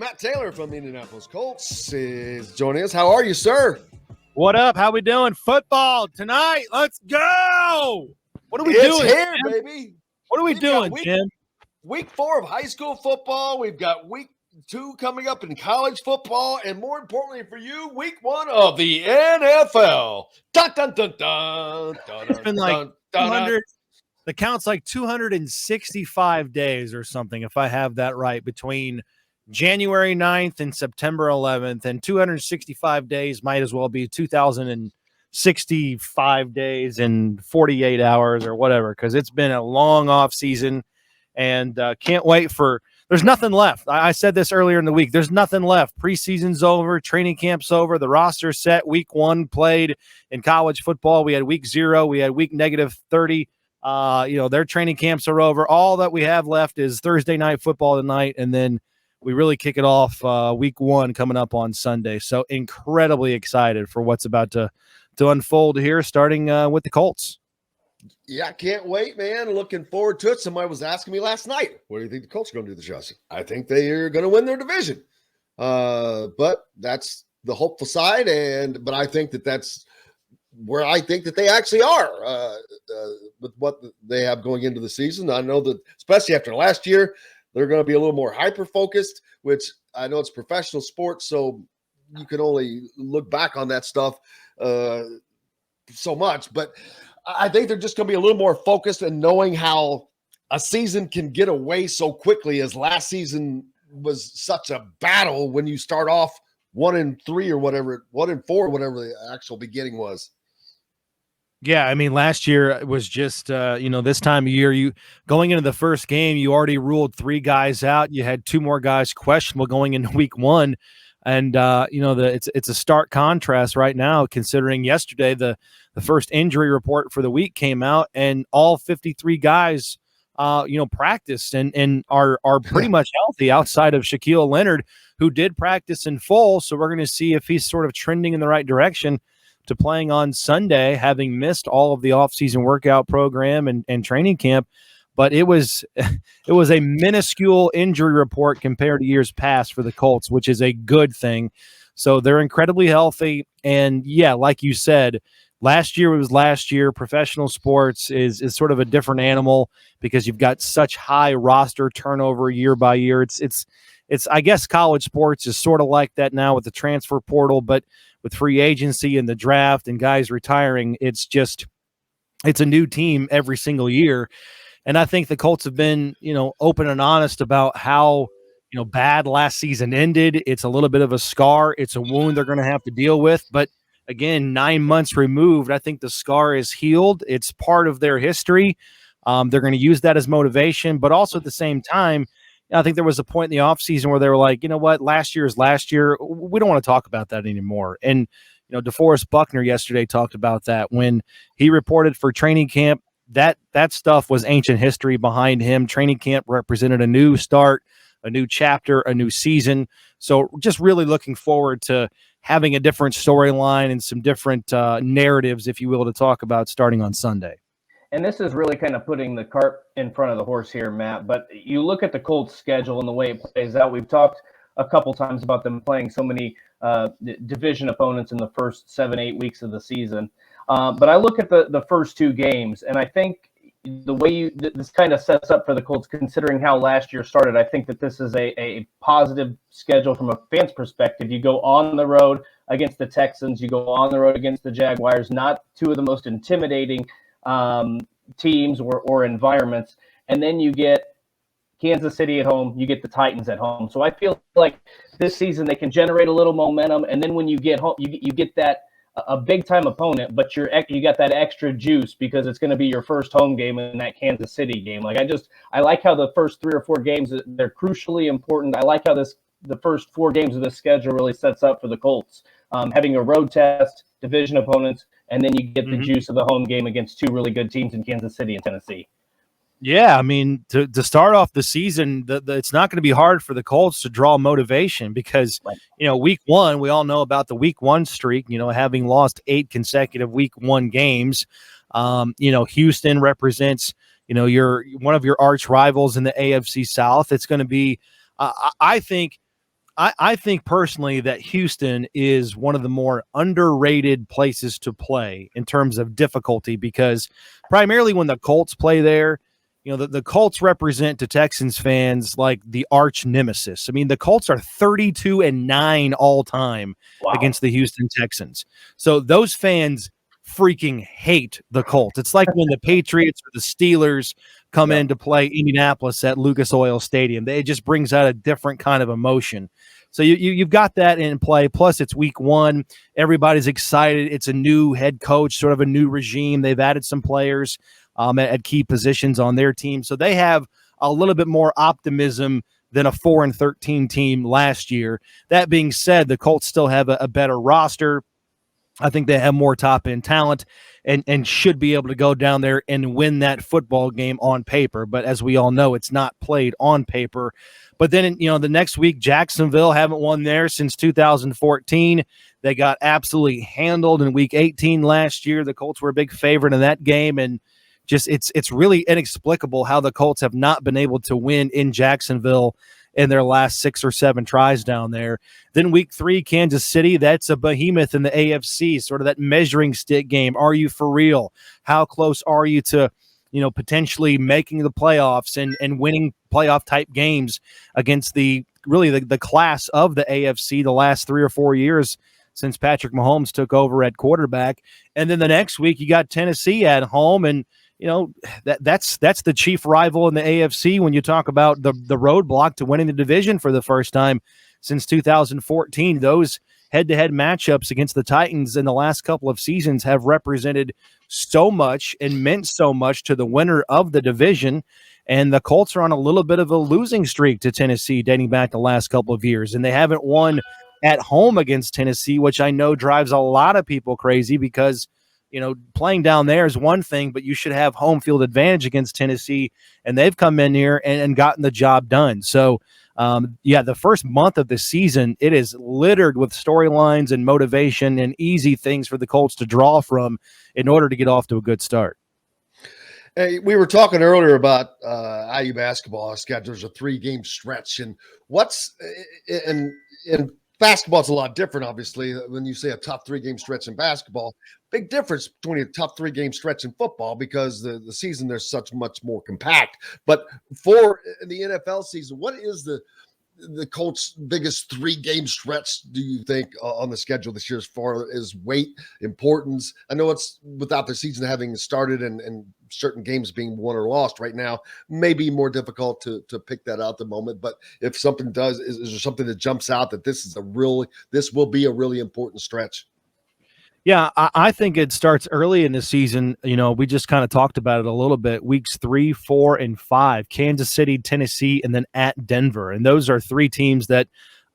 Matt Taylor from the Indianapolis Colts is joining us. How are you, sir? What up? How we doing? Football tonight. Let's go. What are we doing? It's here, Jim? baby. What are we doing, Jim? Week 4 of high school football. We've got week 2 coming up in college football. And more importantly for you, week 1 of the NFL. Dun, dun, dun, dun, dun, It's been like 200. The count's like 265 days or something, if I have that right, between January 9th and September 11th, and 265 days might as well be 2,065 days and 48 hours or whatever, because it's been a long off season, and can't wait for – there's nothing left. I said this earlier in the week. There's nothing left. Preseason's over. Training camp's over. The roster's set. Week 1 played in college football. We had week 0. We had week -30. Their training camps are over. All that we have left is Thursday night football tonight, and then we really kick it off week 1 coming up on Sunday. So incredibly excited for what's about to unfold here, starting with the Colts. Yeah, I can't wait, man. Looking forward to it. Somebody was asking me last night, what do you think the Colts are going to do this year? I think they are going to win their division. But that's the hopeful side, but I think that's where I think that they actually are with what they have going into the season. I know that, especially after last year, they're going to be a little more hyper-focused, which I know it's professional sports, so you can only look back on that stuff so much. But I think they're just going to be a little more focused and knowing how a season can get away so quickly, as last season was such a battle when you start off 1-3 or whatever, 1-4, whatever the actual beginning was. Yeah, I mean, last year it was just, this time of year, you going into the first game, you already ruled 3 guys out. You had 2 more guys questionable going into week 1. And, it's a stark contrast right now, considering yesterday the first injury report for the week came out, and all 53 guys, practiced and are pretty much healthy outside of Shaquille Leonard, who did practice in full. So we're going to see if he's sort of trending in the right direction to playing on Sunday, having missed all of the offseason workout program and training camp. But it was a minuscule injury report compared to years past for the Colts, which is a good thing. So they're incredibly healthy. And yeah, like you said, last year was last year. Professional sports is sort of a different animal because you've got such high roster turnover year by year. It's I guess college sports is sort of like that now with the transfer portal, but with free agency and the draft and guys retiring, it's a new team every single year. And I think the Colts have been, open and honest about how, bad last season ended. It's a little bit of a scar. It's a wound they're going to have to deal with. But again, 9 months removed, I think the scar is healed. It's part of their history. They're going to use that as motivation. But also at the same time, I think there was a point in the offseason where they were like, you know what, last year is last year. We don't want to talk about that anymore. And, DeForest Buckner yesterday talked about that when he reported for training camp. That stuff was ancient history behind him. Training camp represented a new start, a new chapter, a new season. So just really looking forward to having a different storyline and some different narratives, if you will, to talk about starting on Sunday. And this is really kind of putting the cart in front of the horse here, Matt. But you look at the Colts' schedule and the way it plays out. We've talked a couple times about them playing so many division opponents in the first 7-8 weeks of the season. But I look at the first 2 games, and I think the way this kind of sets up for the Colts, considering how last year started, I think that this is a positive schedule from a fan's perspective. You go on the road against the Texans. You go on the road against the Jaguars, not 2 of the most intimidating teams or environments. And then you get Kansas City at home, you get the Titans at home. So I feel like this season they can generate a little momentum. And then when you get home, you get that a big time opponent, but you got that extra juice because it's going to be your first home game in that Kansas City game. Like I like how the first 3 or 4 games, they're crucially important. I like how the first 4 games of this schedule really sets up for the Colts, having a road test, division opponents, and then you get the juice of the home game against 2 really good teams in Kansas City and Tennessee. Yeah, I mean, to start off the season, it's not going to be hard for the Colts to draw motivation because, week 1, we all know about the week 1 streak, having lost 8 consecutive week 1 games. Houston represents, one of your arch rivals in the AFC South. It's going to be, I think, I think personally that Houston is one of the more underrated places to play in terms of difficulty, because primarily when the Colts play there, the Colts represent to Texans fans like the arch nemesis. I mean, the Colts are 32-9 all time against the Houston Texans. So those fans freaking hate the Colts. It's like when the Patriots or the Steelers come in to play Indianapolis at Lucas Oil Stadium. It just brings out a different kind of emotion. So you've got that in play. Plus, it's week one. Everybody's excited. It's a new head coach, sort of a new regime. They've added some players at key positions on their team. So they have a little bit more optimism than a 4-13 team last year. That being said, the Colts still have a better roster. I think they have more top-end talent and should be able to go down there and win that football game on paper. But as we all know, it's not played on paper. But then, the next week, Jacksonville haven't won there since 2014. They got absolutely handled in week 18 last year. The Colts were a big favorite in that game, and just it's really inexplicable how the Colts have not been able to win in Jacksonville in their last 6 or 7 tries down there. Then week 3, Kansas City, that's a behemoth in the AFC, sort of that measuring stick game. Are you for real? How close are you to, potentially making the playoffs and winning playoff type games against the class of the AFC the last 3 or 4 years since Patrick Mahomes took over at quarterback. And then the next week you got Tennessee at home, and that's the chief rival in the AFC when you talk about the roadblock to winning the division for the first time since 2014. Those head-to-head matchups against the Titans in the last couple of seasons have represented so much and meant so much to the winner of the division. And the Colts are on a little bit of a losing streak to Tennessee dating back the last couple of years, and they haven't won at home against Tennessee, which I know drives a lot of people crazy because playing down there is one thing, but you should have home field advantage against Tennessee, and they've come in here and gotten the job done. So, the first month of the season, it is littered with storylines and motivation and easy things for the Colts to draw from in order to get off to a good start. Hey, we were talking earlier about IU basketball schedule. There's a 3-game stretch, and in basketball, it's a lot different, obviously, when you say a top 3-game stretch in basketball. Big difference between a top 3-game stretch in football because the season there's such much more compact. But for the NFL season, what is the Colts' biggest 3-game stretch, do you think, on the schedule this year as far as weight, importance? I know it's without the season having started and certain games being won or lost right now, may be more difficult to pick that out at the moment. But if something does, is there something that jumps out that this will be a really important stretch? Yeah, I think it starts early in the season. We just kind of talked about it a little bit. Weeks 3, 4, and 5, Kansas City, Tennessee, and then at Denver. And those are 3 teams that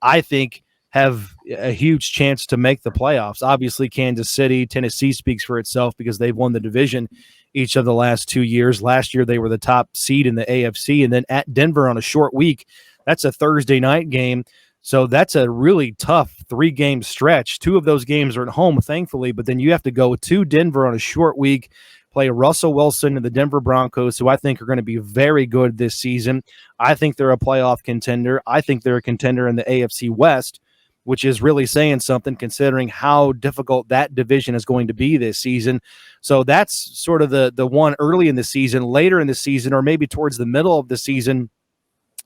I think have a huge chance to make the playoffs. Obviously, Kansas City, Tennessee speaks for itself because they've won the division each of the last 2 years. Last year, they were the top seed in the AFC. And then at Denver on a short week, that's a Thursday night game. So that's a really tough 3-game stretch. 2 of those games are at home, thankfully, but then you have to go to Denver on a short week, play Russell Wilson and the Denver Broncos, who I think are going to be very good this season. I think they're a playoff contender. I think they're a contender in the AFC West, which is really saying something considering how difficult that division is going to be this season. So that's sort of the one early in the season. Later in the season, or maybe towards the middle of the season,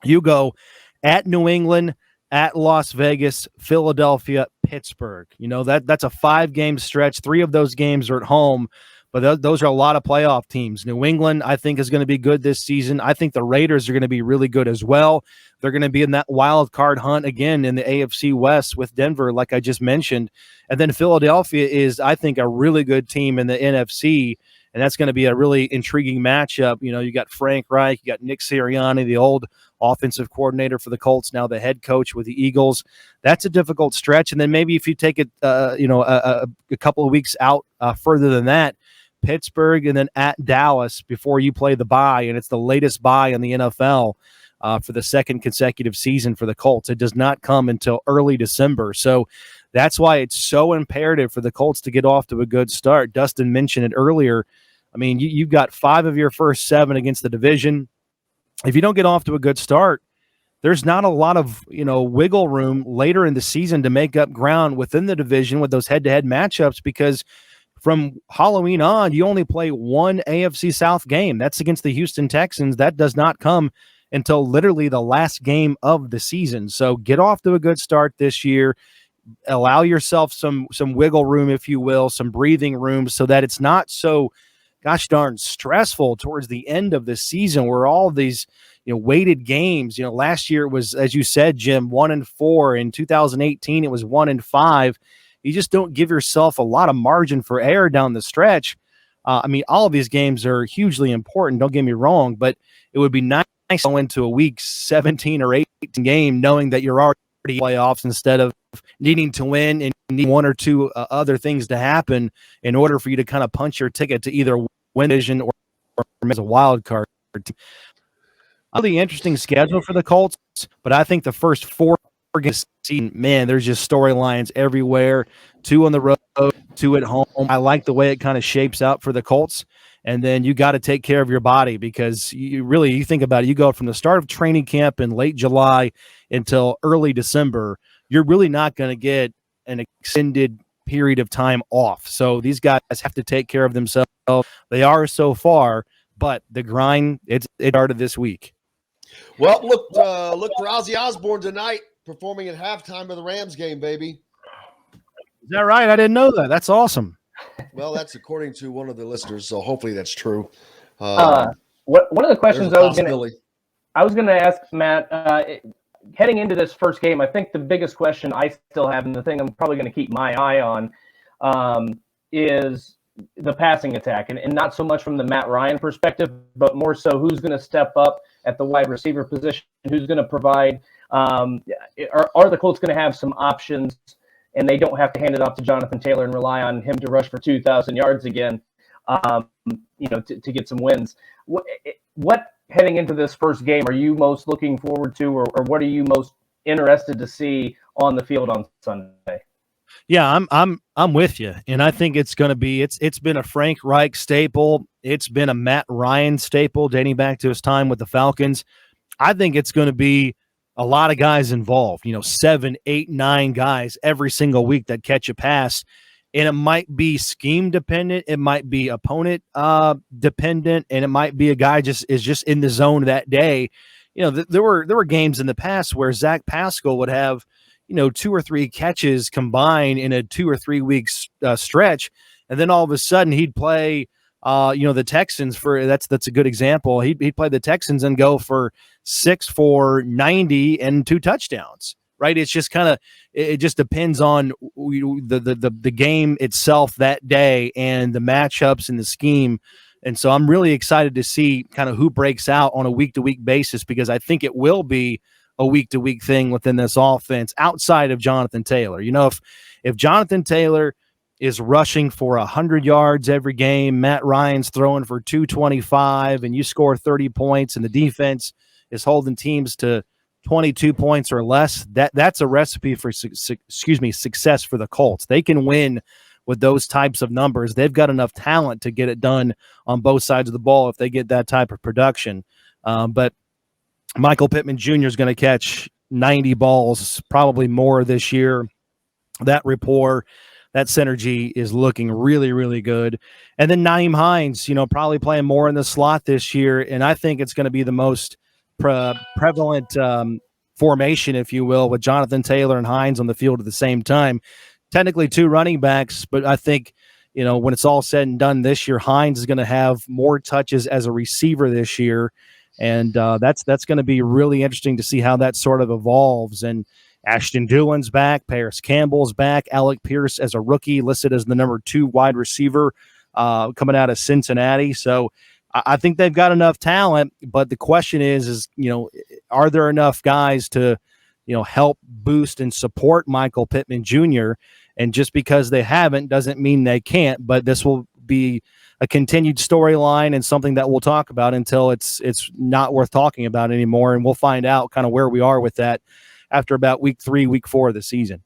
you go at New England, at Las Vegas, Philadelphia, Pittsburgh. That's a 5-game stretch. 3 of those games are at home, but those are a lot of playoff teams. New England, I think, is going to be good this season. I think the Raiders are going to be really good as well. They're going to be in that wild card hunt again in the AFC West with Denver, like I just mentioned. And then Philadelphia is, I think, a really good team in the NFC, and that's going to be a really intriguing matchup. You got Frank Reich, you got Nick Sirianni, the old offensive coordinator for the Colts, now the head coach with the Eagles. That's a difficult stretch. And then maybe if you take it, a couple of weeks out further than that, Pittsburgh and then at Dallas before you play the bye, and it's the latest bye in the NFL for the 2nd consecutive season for the Colts. It does not come until early December. So that's why it's so imperative for the Colts to get off to a good start. Dustin mentioned it earlier. I mean, you've got 5 of your first 7 against the division. If you don't get off to a good start, there's not a lot of, wiggle room later in the season to make up ground within the division with those head-to-head matchups, because from Halloween on, you only play one AFC South game. That's against the Houston Texans. That does not come until literally the last game of the season. So get off to a good start this year. Allow yourself some wiggle room, if you will, some breathing room, so that it's not so gosh darn stressful towards the end of the season, where all of these weighted games. Last year it was, as you said, Jim, 1-4. In 2018 it was 1-5. You just don't give yourself a lot of margin for error down the stretch. All of these games are hugely important, don't get me wrong, but it would be nice to go into a week 17 or 18 game knowing that you're already in playoffs, instead of needing to win and need one or two other things to happen in order for you to kind of punch your ticket to either win division or as a wild card. Really interesting schedule for the Colts, but I think the first 4 games, man, there's just storylines everywhere. 2 on the road, 2 at home. I like the way it kind of shapes out for the Colts. And then you got to take care of your body, because you think about it, you go from the start of training camp in late July until early December, you're really not going to get an extended period of time off. So these guys have to take care of themselves. They are so far, but the grind, it started this week. Well, look for Ozzy Osbourne tonight performing at halftime of the Rams game, baby. Is that right? I didn't know that. That's awesome. Well, that's according to one of the listeners, so hopefully that's true. One of the questions I was going to ask Matt, heading into this first game, I think the biggest question I still have, and the thing I'm probably going to keep my eye on, is the passing attack, and not so much from the Matt Ryan perspective, but more so who's going to step up at the wide receiver position, who's going to provide. Are the Colts going to have some options, and they don't have to hand it off to Jonathan Taylor and rely on him to rush for 2,000 yards again, to get some wins? What heading into this first game are you most looking forward to, or what are you most interested to see on the field on Sunday? Yeah, I'm with you, and I think it's going to be it's been a Frank Reich staple. It's been a Matt Ryan staple dating back to his time with the Falcons. I think it's going to be a lot of guys involved, 7, 8, 9 guys every single week that catch a pass. And it might be scheme dependent. It might be opponent dependent. And it might be a guy is just in the zone that day. There were games in the past where Zach Pascal would have, 2 or 3 catches combined in a 2 or 3 weeks stretch. And then all of a sudden he'd play, the Texans that's a good example. He'd play the Texans and go for 6 for 90 and 2 touchdowns. Right. It's just it just depends on the game itself that day and the matchups and the scheme. And so I'm really excited to see kind of who breaks out on a week-to-week basis, because I think it will be a week-to-week thing within this offense outside of Jonathan Taylor. If Jonathan Taylor is rushing for 100 yards every game, Matt Ryan's throwing for 225, and you score 30 points, and the defense is holding teams to 22 points or less, that's a recipe for success for the Colts. They can win with those types of numbers. They've got enough talent to get it done on both sides of the ball if they get that type of production. But Michael Pittman Jr. is going to catch 90 balls, probably more this year. That rapport, that synergy is looking really, really good. And then Nyheim Hines, probably playing more in the slot this year, and I think it's going to be the most prevalent formation, if you will, with Jonathan Taylor and Hines on the field at the same time. Technically 2 running backs, but I think, when it's all said and done this year, Hines is going to have more touches as a receiver this year. And that's going to be really interesting to see how that sort of evolves. And Ashton Dullin's back, Paris Campbell's back, Alec Pierce as a rookie listed as the number 2 wide receiver coming out of Cincinnati. So I think they've got enough talent, but the question is, are there enough guys to, help boost and support Michael Pittman Jr.? And just because they haven't doesn't mean they can't, but this will be a continued storyline and something that we'll talk about until it's not worth talking about anymore. And we'll find out kind of where we are with that after about week 3, week 4 of the season.